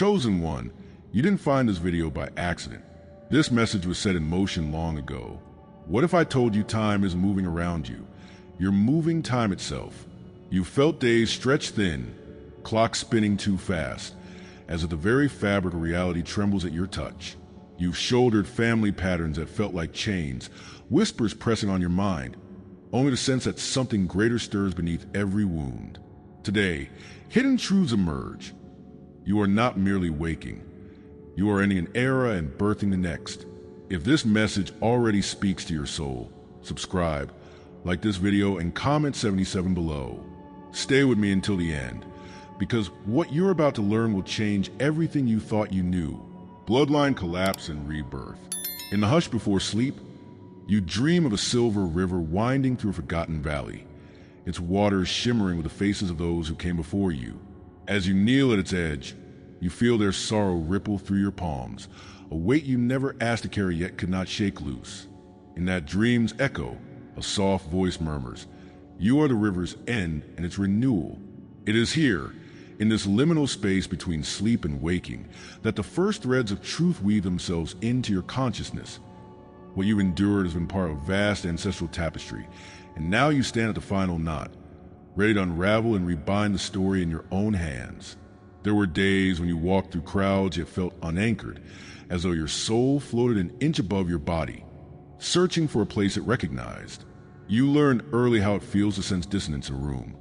Chosen one, you didn't find this video by accident. This message was set in motion long ago. What if I told you time is moving around you? You're moving time itself. You felt days stretched thin, clocks spinning too fast, as if the very fabric of reality trembles at your touch. You've shouldered family patterns that felt like chains, whispers pressing on your mind, only to sense that something greater stirs beneath every wound. Today, hidden truths emerge. You are not merely waking. You are ending an era and birthing the next. If this message already speaks to your soul, subscribe, like this video, and comment 77 below. Stay with me until the end, because what you're about to learn will change everything you thought you knew. Bloodline collapse and rebirth. In the hush before sleep, you dream of a silver river winding through a forgotten valley, its waters shimmering with the faces of those who came before you. As you kneel at its edge, you feel their sorrow ripple through your palms, a weight you never asked to carry yet could not shake loose. In that dream's echo, a soft voice murmurs, "You are the river's end and its renewal." It is here, in this liminal space between sleep and waking, that the first threads of truth weave themselves into your consciousness. What you endured has been part of a vast ancestral tapestry, and now you stand at the final knot, ready to unravel and rebind the story in your own hands. There were days when you walked through crowds yet felt unanchored, as though your soul floated an inch above your body, searching for a place it recognized. You learned early how it feels to sense dissonance in a room,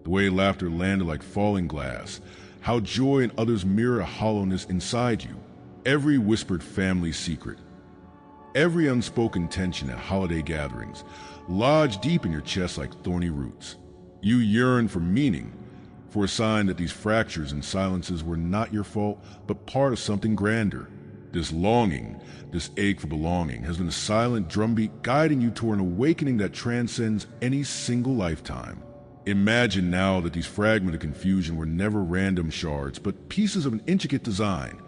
the way laughter landed like falling glass, how joy in others mirror a hollowness inside you, every whispered family secret, every unspoken tension at holiday gatherings, lodged deep in your chest like thorny roots. You yearn for meaning, for a sign that these fractures and silences were not your fault, but part of something grander. This longing, this ache for belonging, has been a silent drumbeat guiding you toward an awakening that transcends any single lifetime. Imagine now that these fragments of confusion were never random shards, but pieces of an intricate design,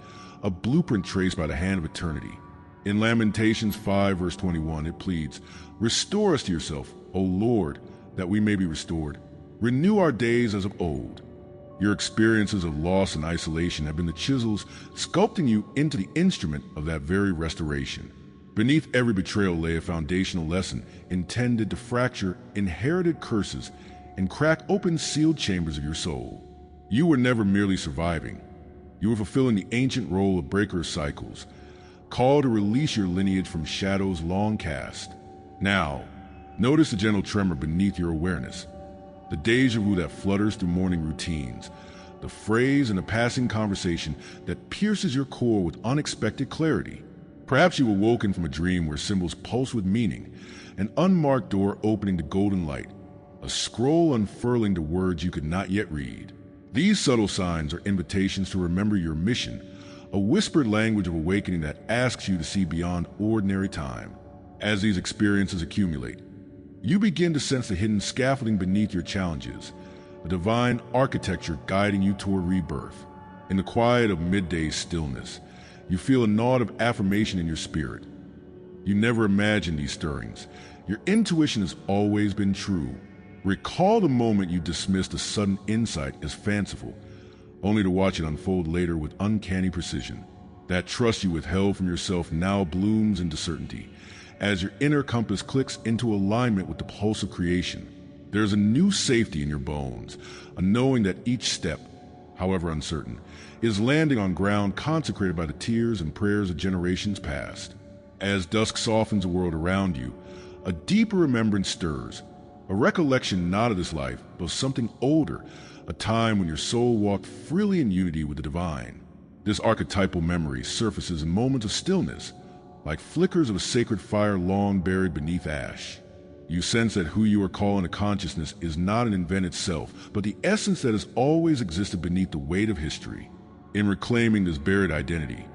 a blueprint traced by the hand of eternity. In Lamentations 5 verse 21, it pleads, "Restore us to yourself, O Lord, that we may be restored. Renew our days as of old." Your experiences of loss and isolation have been the chisels sculpting you into the instrument of that very restoration. Beneath every betrayal lay a foundational lesson intended to fracture inherited curses and crack open sealed chambers of your soul. You were never merely surviving. You were fulfilling the ancient role of breaker of cycles, called to release your lineage from shadows long cast. Now, notice the gentle tremor beneath your awareness, the deja vu that flutters through morning routines, the phrase in a passing conversation that pierces your core with unexpected clarity. Perhaps you awoken from a dream where symbols pulse with meaning, an unmarked door opening to golden light, a scroll unfurling to words you could not yet read. These subtle signs are invitations to remember your mission, a whispered language of awakening that asks you to see beyond ordinary time. As these experiences accumulate, you begin to sense the hidden scaffolding beneath your challenges, a divine architecture guiding you toward rebirth. In the quiet of midday stillness, you feel a nod of affirmation in your spirit. You never imagined these stirrings. Your intuition has always been true. Recall the moment you dismissed a sudden insight as fanciful, only to watch it unfold later with uncanny precision. That trust you withheld from yourself now blooms into certainty, as your inner compass clicks into alignment with the pulse of creation. There is a new safety in your bones, a knowing that each step, however uncertain, is landing on ground consecrated by the tears and prayers of generations past. As dusk softens the world around you, a deeper remembrance stirs, a recollection not of this life, but of something older, a time when your soul walked freely in unity with the divine. This archetypal memory surfaces in moments of stillness, like flickers of a sacred fire long buried beneath ash. You sense that who you are calling a consciousness is not an event itself, but the essence that has always existed beneath the weight of history. In reclaiming this buried identity,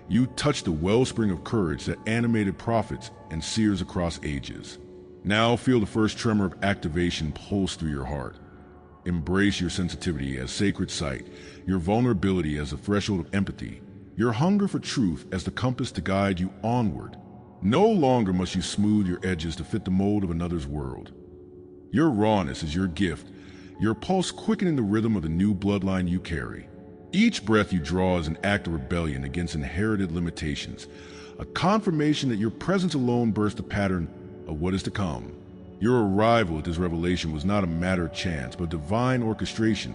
you touch the wellspring of courage that animated prophets and seers across ages. Now feel the first tremor of activation pulse through your heart. Embrace your sensitivity as sacred sight, your vulnerability as the threshold of empathy, your hunger for truth as the compass to guide you onward. No longer must you smooth your edges to fit the mold of another's world. Your rawness is your gift, your pulse quickening the rhythm of the new bloodline you carry. Each breath you draw is an act of rebellion against inherited limitations, a confirmation that your presence alone bursts the pattern of what is to come. Your arrival at this revelation was not a matter of chance, but divine orchestration,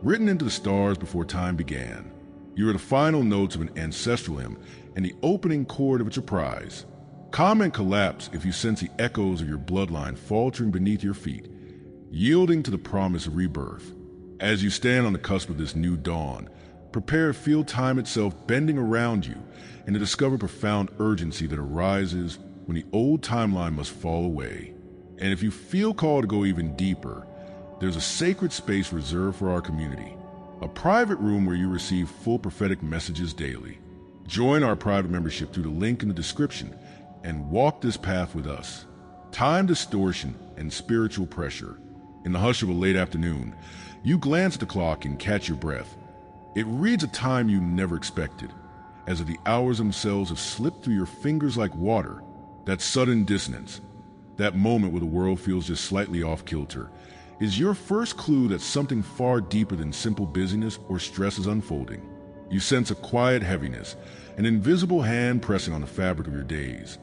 written into the stars before time began. You are the final notes of an ancestral hymn and the opening chord of its reprise. Calm and collapse if you sense the echoes of your bloodline faltering beneath your feet, yielding to the promise of rebirth. As you stand on the cusp of this new dawn, prepare to feel time itself bending around you and to discover profound urgency that arises when the old timeline must fall away. And if you feel called to go even deeper, there's a sacred space reserved for our community, a private room where you receive full prophetic messages daily. Join our private membership through the link in the description and walk this path with us. Time distortion and spiritual pressure. In the hush of a late afternoon, you glance at the clock and catch your breath. It reads a time you never expected, as if the hours themselves have slipped through your fingers like water. That sudden dissonance, that moment where the world feels just slightly off kilter, is your first clue that something far deeper than simple busyness or stress is unfolding. You sense a quiet heaviness, an invisible hand pressing on the fabric of your days,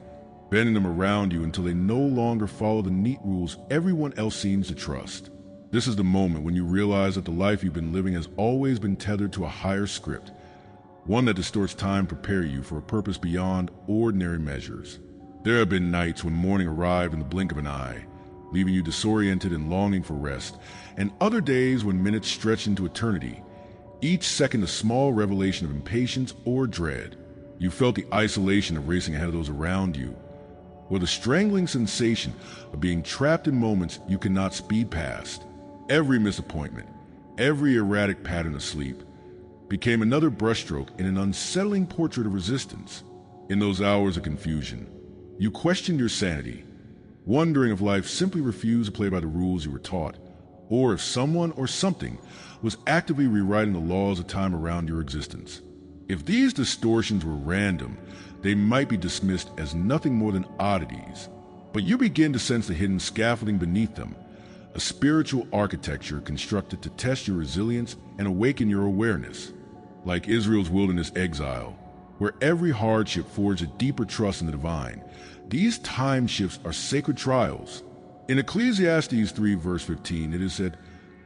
bending them around you until they no longer follow the neat rules everyone else seems to trust. This is the moment when you realize that the life you've been living has always been tethered to a higher script, one that distorts time to prepare you for a purpose beyond ordinary measures. There have been nights when morning arrived in the blink of an eye, leaving you disoriented and longing for rest, and other days when minutes stretch into eternity, each second a small revelation of impatience or dread. You felt the isolation of racing ahead of those around you, or the strangling sensation of being trapped in moments you cannot speed past. Every misappointment, every erratic pattern of sleep, became another brushstroke in an unsettling portrait of resistance. In those hours of confusion, you questioned your sanity, wondering if life simply refused to play by the rules you were taught, or if someone or something was actively rewriting the laws of time around your existence. If these distortions were random, they might be dismissed as nothing more than oddities, but you begin to sense the hidden scaffolding beneath them, a spiritual architecture constructed to test your resilience and awaken your awareness. Like Israel's wilderness exile, where every hardship forged a deeper trust in the divine, these time shifts are sacred trials. In Ecclesiastes 3 verse 15, it is said,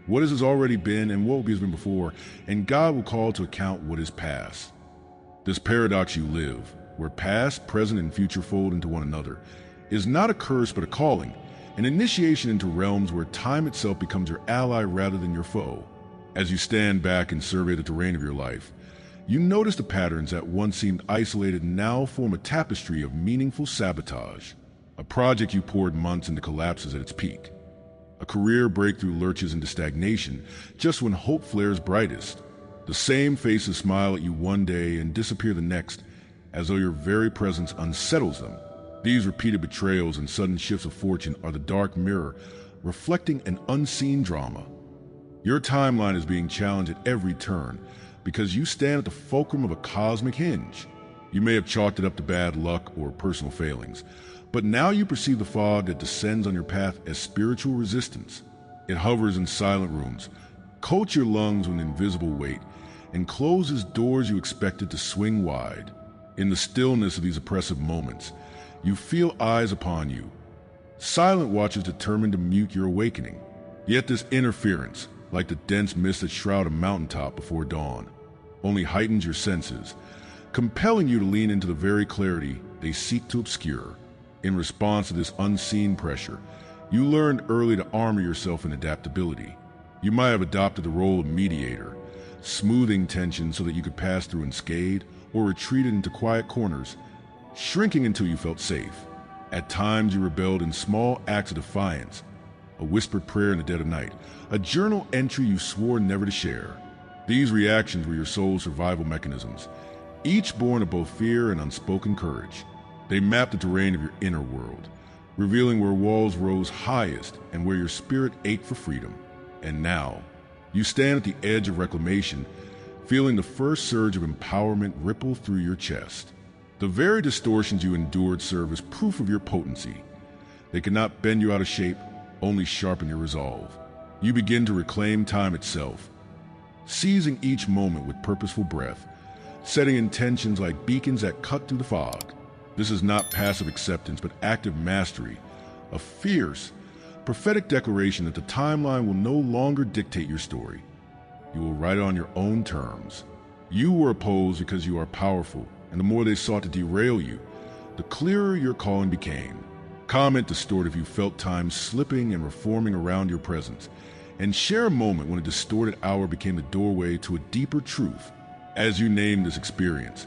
"What has already been and what will be has been before, and God will call to account what is past." This paradox you live, where past, present, and future fold into one another, is not a curse but a calling, an initiation into realms where time itself becomes your ally rather than your foe. As you stand back and survey the terrain of your life, you notice the patterns that once seemed isolated now form a tapestry of meaningful sabotage. A project you poured months into collapses at its peak. A career breakthrough lurches into stagnation just when hope flares brightest. The same faces smile at you one day and disappear the next, as though your very presence unsettles them. These repeated betrayals and sudden shifts of fortune are the dark mirror, reflecting an unseen drama. Your timeline is being challenged at every turn because you stand at the fulcrum of a cosmic hinge. You may have chalked it up to bad luck or personal failings, but now you perceive the fog that descends on your path as spiritual resistance. It hovers in silent rooms, coats your lungs with an invisible weight, and closes doors you expected to swing wide. In the stillness of these oppressive moments, you feel eyes upon you, silent watchers determined to mute your awakening. Yet this interference, like the dense mist that shroud a mountaintop before dawn, only heightens your senses, compelling you to lean into the very clarity they seek to obscure. In response to this unseen pressure, you learned early to armor yourself in adaptability. You might have adopted the role of mediator, smoothing tension so that you could pass through unscathed, or retreated into quiet corners, shrinking until you felt safe. At times you rebelled in small acts of defiance, a whispered prayer in the dead of night, a journal entry you swore never to share. These reactions were your soul's survival mechanisms, each born of both fear and unspoken courage. They mapped the terrain of your inner world, revealing where walls rose highest and where your spirit ached for freedom. And now, you stand at the edge of reclamation, feeling the first surge of empowerment ripple through your chest. The very distortions you endured serve as proof of your potency. They cannot bend you out of shape, only sharpen your resolve. You begin to reclaim time itself, seizing each moment with purposeful breath, setting intentions like beacons that cut through the fog. This is not passive acceptance, but active mastery, a fierce, prophetic declaration that the timeline will no longer dictate your story. You will write it on your own terms. You were opposed because you are powerful, and the more they sought to derail you, the clearer your calling became. Comment distort if you felt time slipping and reforming around your presence, and share a moment when a distorted hour became the doorway to a deeper truth. As you name this experience,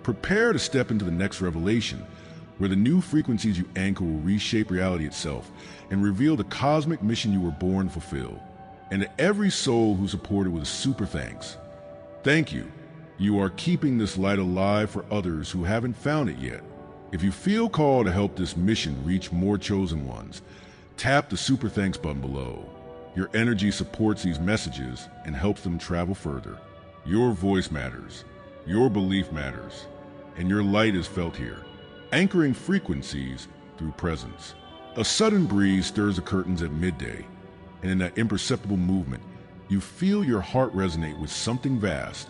prepare to step into the next revelation, where the new frequencies you anchor will reshape reality itself and reveal the cosmic mission you were born to fulfill. And to every soul who supported with a super thanks, thank you. You are keeping this light alive for others who haven't found it yet. If you feel called to help this mission reach more chosen ones, tap the super thanks button below. Your energy supports these messages and helps them travel further. Your voice matters, your belief matters, and your light is felt here, anchoring frequencies through presence. A sudden breeze stirs the curtains at midday, and in that imperceptible movement, you feel your heart resonate with something vast,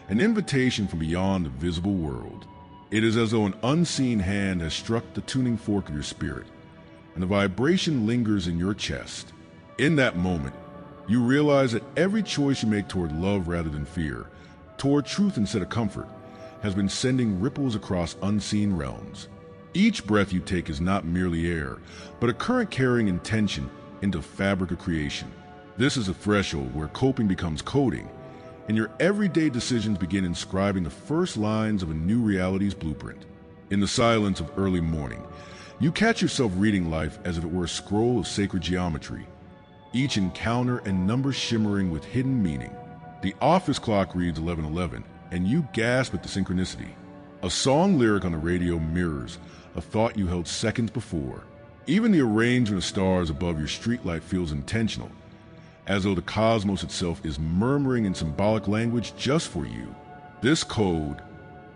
an invitation from beyond the visible world. It is as though an unseen hand has struck the tuning fork of your spirit, and the vibration lingers in your chest. In that moment, you realize that every choice you make toward love rather than fear, toward truth instead of comfort, has been sending ripples across unseen realms. Each breath you take is not merely air, but a current carrying intention into the fabric of creation. This is a threshold where coping becomes coding, and your everyday decisions begin inscribing the first lines of a new reality's blueprint. In the silence of early morning, you catch yourself reading life as if it were a scroll of sacred geometry, each encounter and number shimmering with hidden meaning. The office clock reads 11:11, and you gasp at the synchronicity. A song lyric on the radio mirrors a thought you held seconds before. Even the arrangement of stars above your streetlight feels intentional, as though the cosmos itself is murmuring in symbolic language just for you. This code,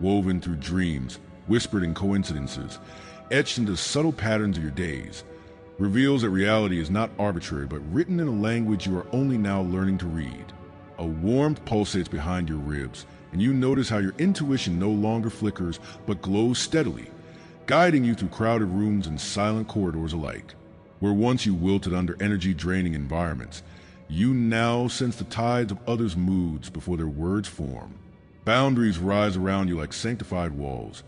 woven through dreams, whispered in coincidences, etched into the subtle patterns of your days, reveals that reality is not arbitrary but written in a language you are only now learning to read. A warmth pulsates behind your ribs, and you notice how your intuition no longer flickers but glows steadily, guiding you through crowded rooms and silent corridors alike. Where once you wilted under energy-draining environments, you now sense the tides of others' moods before their words form. Boundaries rise around you like sanctified walls,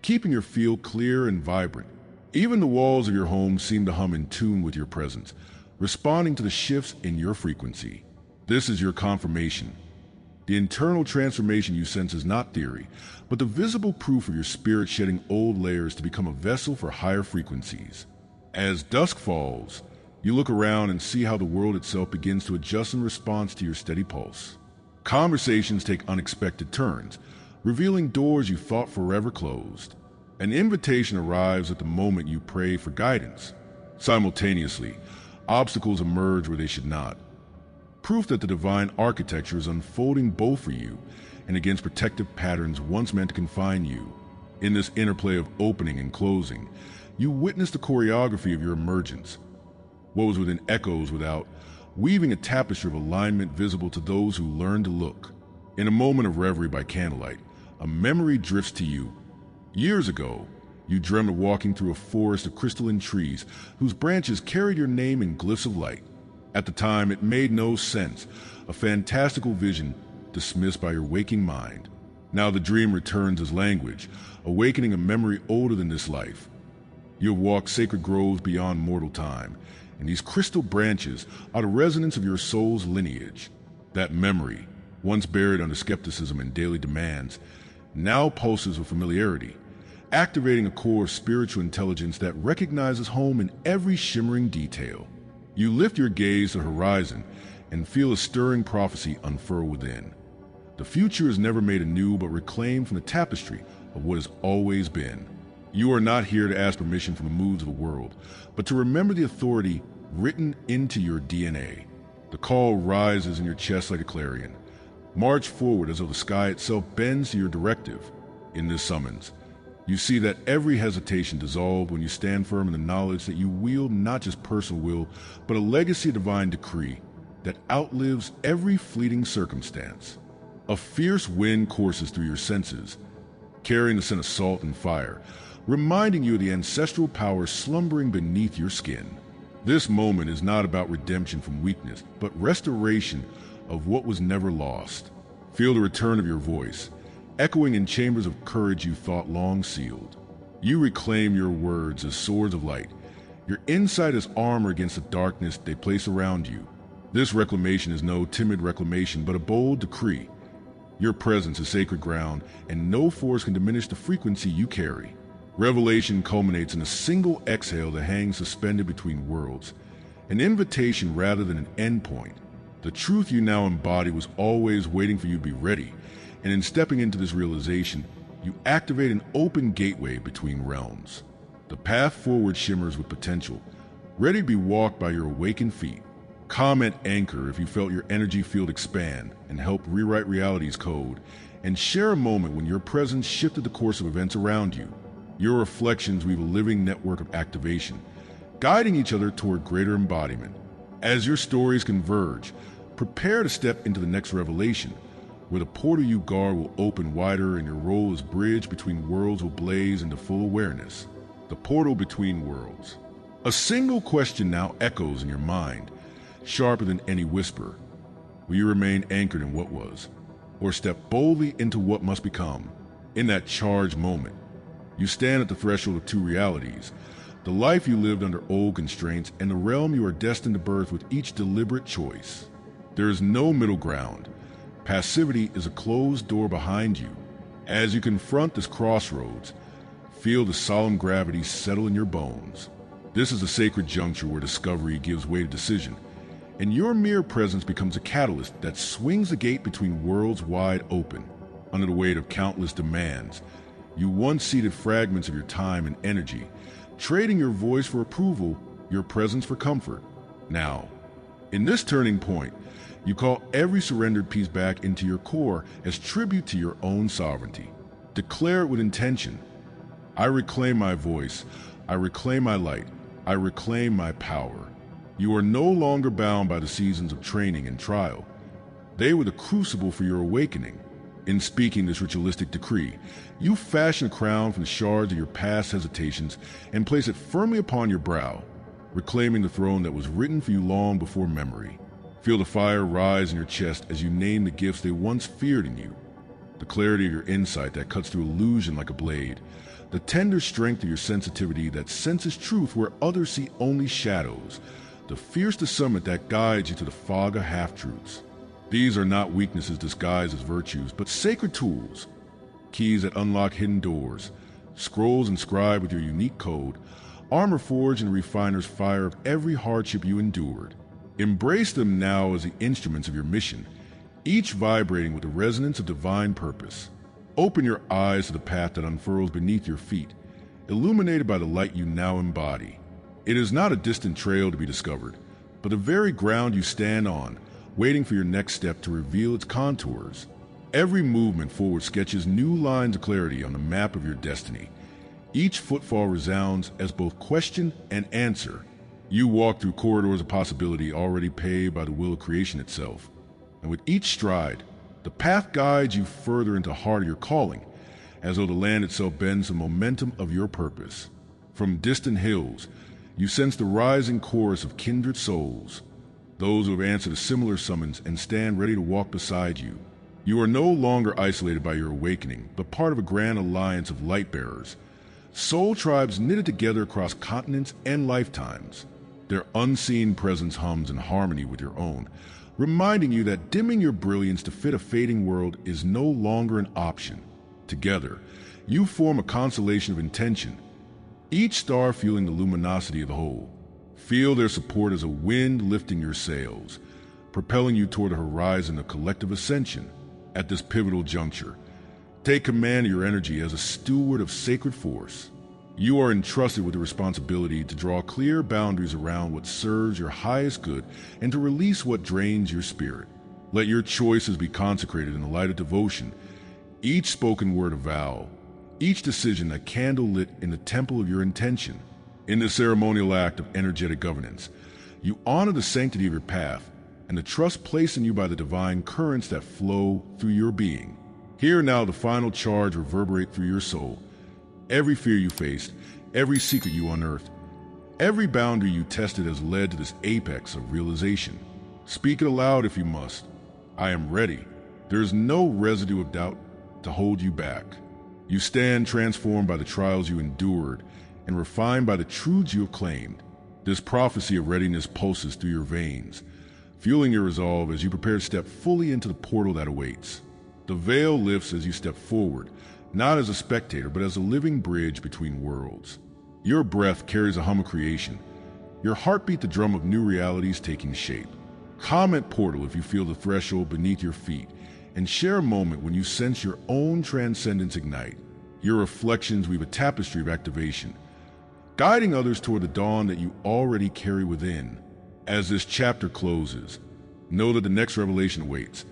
keeping your field clear and vibrant. Even the walls of your home seem to hum in tune with your presence, responding to the shifts in your frequency. This is your confirmation. The internal transformation you sense is not theory, but the visible proof of your spirit shedding old layers to become a vessel for higher frequencies. As dusk falls, you look around and see how the world itself begins to adjust in response to your steady pulse. Conversations take unexpected turns, revealing doors you thought forever closed. An invitation arrives at the moment you pray for guidance. Simultaneously, obstacles emerge where they should not. Proof that the divine architecture is unfolding both for you and against protective patterns once meant to confine you. In this interplay of opening and closing, you witness the choreography of your emergence. What was within echoes without, weaving a tapestry of alignment visible to those who learn to look. In a moment of reverie by candlelight, a memory drifts to you. Years ago, you dreamt of walking through a forest of crystalline trees whose branches carried your name in glyphs of light. At the time, it made no sense, a fantastical vision dismissed by your waking mind. Now the dream returns as language, awakening a memory older than this life. You have walked sacred groves beyond mortal time, and these crystal branches are the resonance of your soul's lineage. That memory, once buried under skepticism and daily demands, now pulses with familiarity, activating a core of spiritual intelligence that recognizes home in every shimmering detail. You lift your gaze to the horizon and feel a stirring prophecy unfurl within. The future is never made anew but reclaimed from the tapestry of what has always been. You are not here to ask permission for the moods of the world, but to remember the authority written into your DNA. The call rises in your chest like a clarion. March forward as though the sky itself bends to your directive. In this summons, you see that every hesitation dissolves when you stand firm in the knowledge that you wield not just personal will, but a legacy of divine decree. that outlives every fleeting circumstance. A fierce wind courses through your senses, carrying the scent of salt and fire, reminding you of the ancestral power slumbering beneath your skin. This moment is not about redemption from weakness, but restoration of what was never lost. Feel the return of your voice, echoing in chambers of courage you thought long sealed. You reclaim your words as swords of light, your insight as armor against the darkness they place around you. This reclamation is no timid reclamation, but a bold decree. Your presence is sacred ground, and no force can diminish the frequency you carry. Revelation culminates in a single exhale that hangs suspended between worlds, an invitation rather than an endpoint. The truth you now embody was always waiting for you to be ready, and in stepping into this realization, you activate an open gateway between realms. The path forward shimmers with potential, ready to be walked by your awakened feet. Comment anchor if you felt your energy field expand and help rewrite reality's code, and share a moment when your presence shifted the course of events around you. Your reflections weave a living network of activation, guiding each other toward greater embodiment. As your stories converge, prepare to step into the next revelation, where the portal you guard will open wider and your role as bridge between worlds will blaze into full awareness. The portal between worlds. A single question now echoes in your mind, sharper than any whisper. Will you remain anchored in what was, or step boldly into what must become? In that charged moment, you stand at the threshold of two realities, the life you lived under old constraints and the realm you are destined to birth with each deliberate choice. There is no middle ground. Passivity is a closed door behind you. As you confront this crossroads, feel the solemn gravity settle in your bones. This is a sacred juncture where discovery gives way to decision, and your mere presence becomes a catalyst that swings the gate between worlds wide open. Under the weight of countless demands, you once seated fragments of your time and energy, trading your voice for approval, your presence for comfort. Now, in this turning point, you call every surrendered piece back into your core as tribute to your own sovereignty. Declare it with intention. I reclaim my voice. I reclaim my light. I reclaim my power. You are no longer bound by the seasons of training and trial. They were the crucible for your awakening. In speaking this ritualistic decree, you fashion a crown from the shards of your past hesitations and place it firmly upon your brow, reclaiming the throne that was written for you long before memory. Feel the fire rise in your chest as you name the gifts they once feared in you. The clarity of your insight that cuts through illusion like a blade. The tender strength of your sensitivity that senses truth where others see only shadows. The fierce discernment that guides you to the fog of half-truths. These are not weaknesses disguised as virtues, but sacred tools. Keys that unlock hidden doors. Scrolls inscribed with your unique code. Armor forged in the refiner's fire of every hardship you endured. Embrace them now as the instruments of your mission, each vibrating with the resonance of divine purpose. Open your eyes to the path that unfurls beneath your feet, illuminated by the light you now embody. It is not a distant trail to be discovered, but the very ground you stand on, waiting for your next step to reveal its contours. Every movement forward sketches new lines of clarity on the map of your destiny. Each footfall resounds as both question and answer. You walk through corridors of possibility already paved by the will of creation itself. And with each stride, the path guides you further into the heart of your calling, as though the land itself bends the momentum of your purpose. From distant hills, you sense the rising chorus of kindred souls, those who have answered a similar summons and stand ready to walk beside you. You are no longer isolated by your awakening, but part of a grand alliance of light bearers, soul tribes knitted together across continents and lifetimes. Their unseen presence hums in harmony with your own, reminding you that dimming your brilliance to fit a fading world is no longer an option. Together, you form a constellation of intention, each star fueling the luminosity of the whole. Feel their support as a wind lifting your sails, propelling you toward a horizon of collective ascension. At this pivotal juncture, take command of your energy as a steward of sacred force. You are entrusted with the responsibility to draw clear boundaries around what serves your highest good and to release what drains your spirit. Let your choices be consecrated in the light of devotion, each spoken word a vow, each decision a candle lit in the temple of your intention. In this ceremonial act of energetic governance, you honor the sanctity of your path, and the trust placed in you by the divine currents that flow through your being. Hear now the final charge reverberate through your soul. Every fear you faced, every secret you unearthed, every boundary you tested has led to this apex of realization. Speak it aloud if you must. I am ready. There is no residue of doubt to hold you back. You stand transformed by the trials you endured and refined by the truths you have claimed. This prophecy of readiness pulses through your veins, fueling your resolve as you prepare to step fully into the portal that awaits. The veil lifts as you step forward, not as a spectator, but as a living bridge between worlds. Your breath carries a hum of creation, your heartbeat the drum of new realities taking shape. Comment portal if you feel the threshold beneath your feet, and share a moment when you sense your own transcendence ignite. Your reflections weave a tapestry of activation, guiding others toward the dawn that you already carry within. As this chapter closes, know that the next revelation awaits,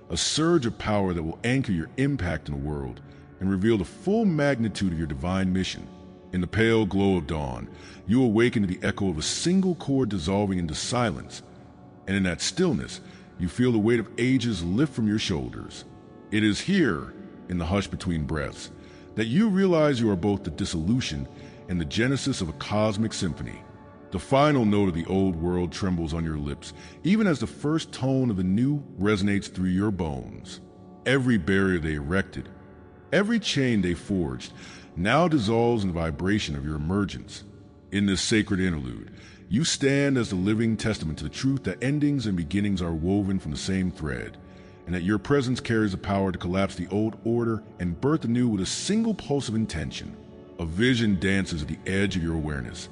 a surge of power that will anchor your impact in the world and reveal the full magnitude of your divine mission. In the pale glow of dawn, you awaken to the echo of a single chord dissolving into silence, and in that stillness, you feel the weight of ages lift from your shoulders. It is here, in the hush between breaths, that you realize you are both the dissolution and the genesis of a cosmic symphony. The final note of the old world trembles on your lips, even as the first tone of the new resonates through your bones. Every barrier they erected, every chain they forged, now dissolves in the vibration of your emergence. In this sacred interlude, you stand as the living testament to the truth that endings and beginnings are woven from the same thread, and that your presence carries the power to collapse the old order and birth anew with a single pulse of intention. A vision dances at the edge of your awareness,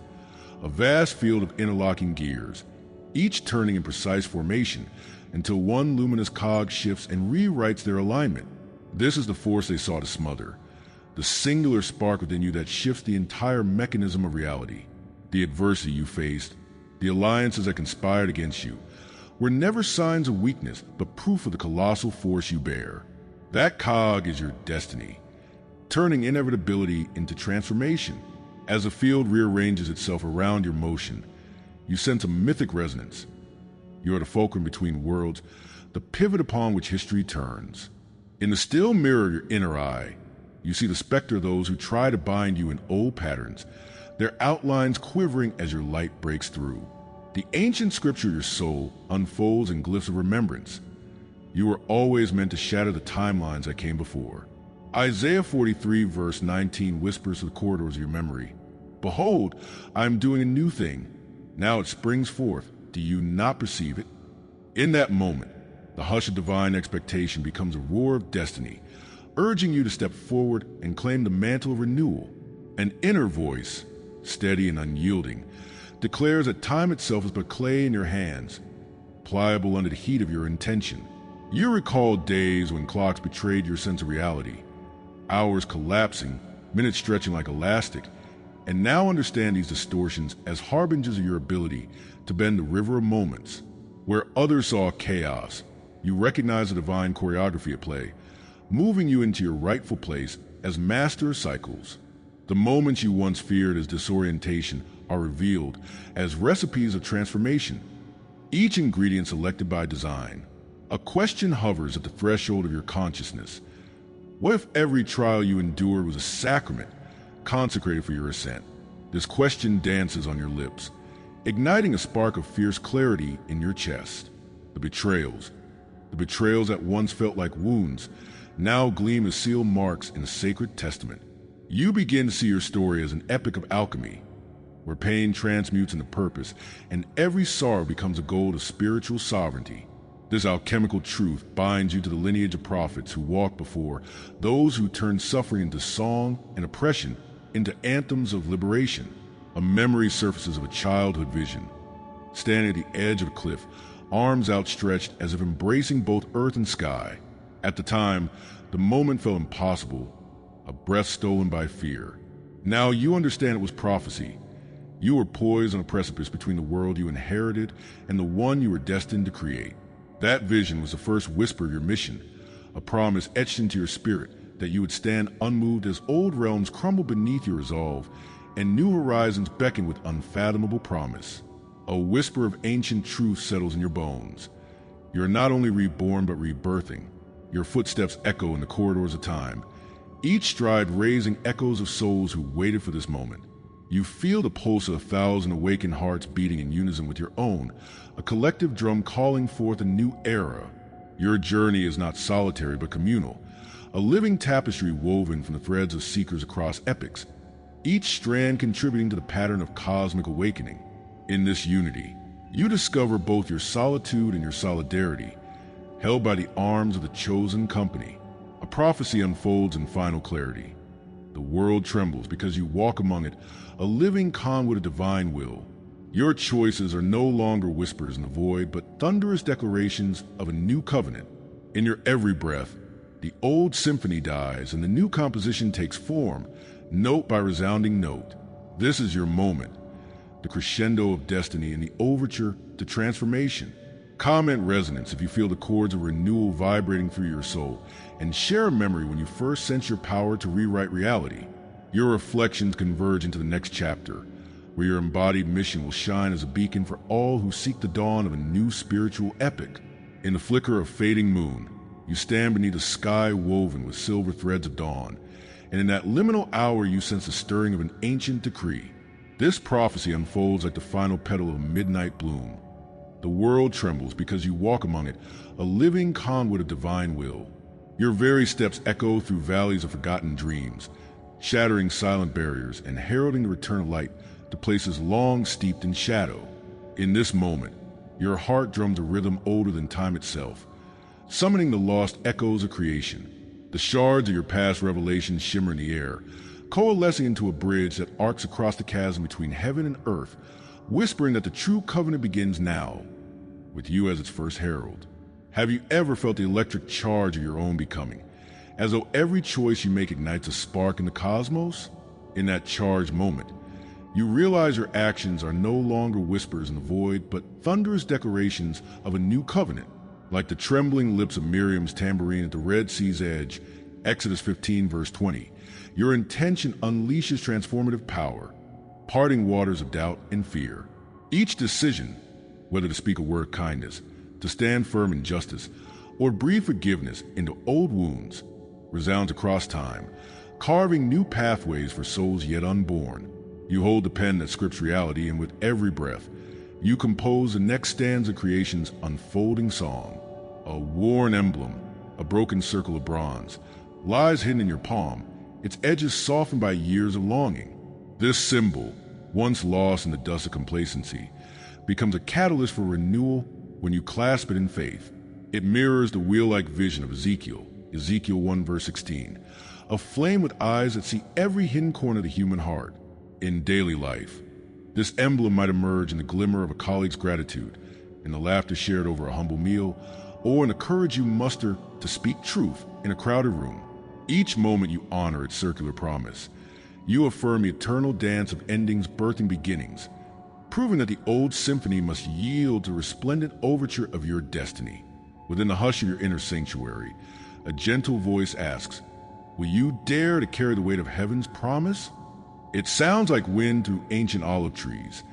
a vast field of interlocking gears, each turning in precise formation until one luminous cog shifts and rewrites their alignment. This is the force they sought to smother, the singular spark within you that shifts the entire mechanism of reality. The adversity you faced, the alliances that conspired against you, were never signs of weakness, but proof of the colossal force you bear. That cog is your destiny, turning inevitability into transformation. As the field rearranges itself around your motion, you sense a mythic resonance. You are the fulcrum between worlds, the pivot upon which history turns. In the still mirror of your inner eye, you see the specter of those who try to bind you in old patterns, their outlines quivering as your light breaks through. The ancient scripture of your soul unfolds in glyphs of remembrance. You were always meant to shatter the timelines that came before. Isaiah 43 verse 19 whispers to the corridors of your memory, "Behold, I am doing a new thing. Now it springs forth. Do you not perceive it?" In that moment, the hush of divine expectation becomes a roar of destiny, urging you to step forward and claim the mantle of renewal. An inner voice, steady and unyielding, declares that time itself is but clay in your hands, pliable under the heat of your intention. You recall days when clocks betrayed your sense of reality, hours collapsing, minutes stretching like elastic, and now understand these distortions as harbingers of your ability to bend the river of moments. Where others saw chaos, you recognize the divine choreography at play, moving you into your rightful place as master of cycles. The moments you once feared as disorientation are revealed as recipes of transformation, each ingredient selected by design. A question hovers at the threshold of your consciousness. What if every trial you endured was a sacrament consecrated for your ascent? This question dances on your lips, igniting a spark of fierce clarity in your chest. The betrayals that once felt like wounds, now gleam as sealed marks in a sacred testament. You begin to see your story as an epic of alchemy, where pain transmutes into purpose, and every sorrow becomes a gold of spiritual sovereignty. This alchemical truth binds you to the lineage of prophets who walked before, those who turned suffering into song and oppression into anthems of liberation. A memory surfaces of a childhood vision, standing at the edge of a cliff, arms outstretched as if embracing both earth and sky. At the time, the moment felt impossible, a breath stolen by fear. Now you understand it was prophecy. You were poised on a precipice between the world you inherited and the one you were destined to create. That vision was the first whisper of your mission, a promise etched into your spirit that you would stand unmoved as old realms crumble beneath your resolve and new horizons beckon with unfathomable promise. A whisper of ancient truth settles in your bones, You are not only reborn but rebirthing. Your footsteps echo in the corridors of time, each stride raising echoes of souls who waited for this moment. You feel the pulse of 1,000 awakened hearts beating in unison with your own, a collective drum calling forth a new era. Your journey is not solitary but communal, a living tapestry woven from the threads of seekers across epochs, each strand contributing to the pattern of cosmic awakening. In this unity, you discover both your solitude and your solidarity, held by the arms of the chosen company. A prophecy unfolds in final clarity. The world trembles because you walk among it, a living conduit of divine will. Your choices are no longer whispers in the void, but thunderous declarations of a new covenant. In your every breath, the old symphony dies and the new composition takes form, note by resounding note. This is your moment, the crescendo of destiny and the overture to transformation. Comment resonance if you feel the chords of renewal vibrating through your soul, and share a memory when you first sense your power to rewrite reality. Your reflections converge into the next chapter, where your embodied mission will shine as a beacon for all who seek the dawn of a new spiritual epic. In the flicker of fading moon, you stand beneath a sky woven with silver threads of dawn, and in that liminal hour you sense the stirring of an ancient decree. This prophecy unfolds like the final petal of a midnight bloom. The world trembles because you walk among it, a living conduit of divine will. Your very steps echo through valleys of forgotten dreams, shattering silent barriers and heralding the return of light to places long steeped in shadow. In this moment, your heart drums a rhythm older than time itself, summoning the lost echoes of creation. The shards of your past revelations shimmer in the air, coalescing into a bridge that arcs across the chasm between heaven and earth, whispering that the true covenant begins now, with you as its first herald. Have you ever felt the electric charge of your own becoming, as though every choice you make ignites a spark in the cosmos? In that charged moment, you realize your actions are no longer whispers in the void, but thunderous declarations of a new covenant. Like the trembling lips of Miriam's tambourine at the Red Sea's edge, Exodus 15 verse 20, your intention unleashes transformative power, parting waters of doubt and fear. Each decision, whether to speak a word of kindness, to stand firm in justice, or breathe forgiveness into old wounds, resounds across time, carving new pathways for souls yet unborn. You hold the pen that scripts reality, and with every breath, you compose the next stanza of creation's unfolding song. A worn emblem, a broken circle of bronze, lies hidden in your palm, its edges softened by years of longing. This symbol, once lost in the dust of complacency, becomes a catalyst for renewal when you clasp it in faith. It mirrors the wheel-like vision of Ezekiel 1 verse 16, a flame with eyes that see every hidden corner of the human heart. In daily life, this emblem might emerge in the glimmer of a colleague's gratitude, in the laughter shared over a humble meal, or in the courage you muster to speak truth in a crowded room. Each moment you honor its circular promise. You affirm the eternal dance of endings birthing beginnings, proving that the old symphony must yield to the resplendent overture of your destiny. Within the hush of your inner sanctuary, a gentle voice asks, will you dare to carry the weight of heaven's promise? It sounds like wind through ancient olive trees,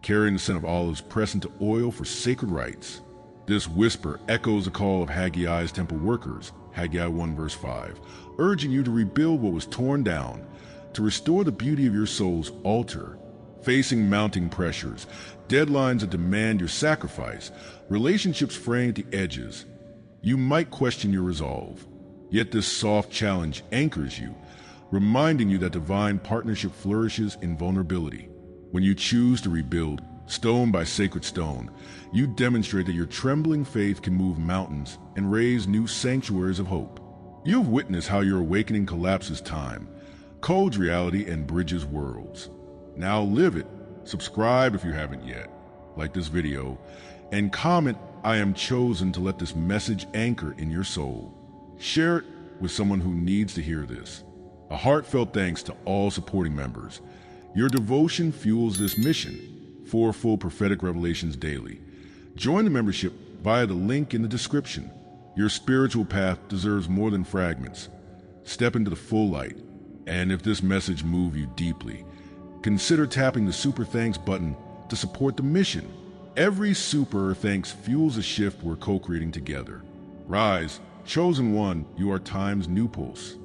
carrying the scent of olives pressed into oil for sacred rites. This whisper echoes the call of Haggai's temple workers, Haggai 1 verse 5, urging you to rebuild what was torn down, to restore the beauty of your soul's altar. Facing mounting pressures, deadlines that demand your sacrifice, relationships fraying at the edges, you might question your resolve. Yet this soft challenge anchors you, reminding you that divine partnership flourishes in vulnerability. When you choose to rebuild, stone by sacred stone, you demonstrate that your trembling faith can move mountains and raise new sanctuaries of hope. You've witnessed how your awakening collapses time, codes reality, and bridges worlds. Now live it. Subscribe if you haven't yet, like this video, and comment, I am chosen to let this message anchor in your soul. Share it with someone who needs to hear this. A heartfelt thanks to all supporting members. Your devotion fuels this mission. 4 full prophetic revelations daily. Join the membership via the link in the description. Your spiritual path deserves more than fragments. Step into the full light. And if this message moved you deeply, consider tapping the super thanks button to support the mission. Every super thanks fuels a shift we're co-creating together. Rise, chosen one, you are time's new pulse.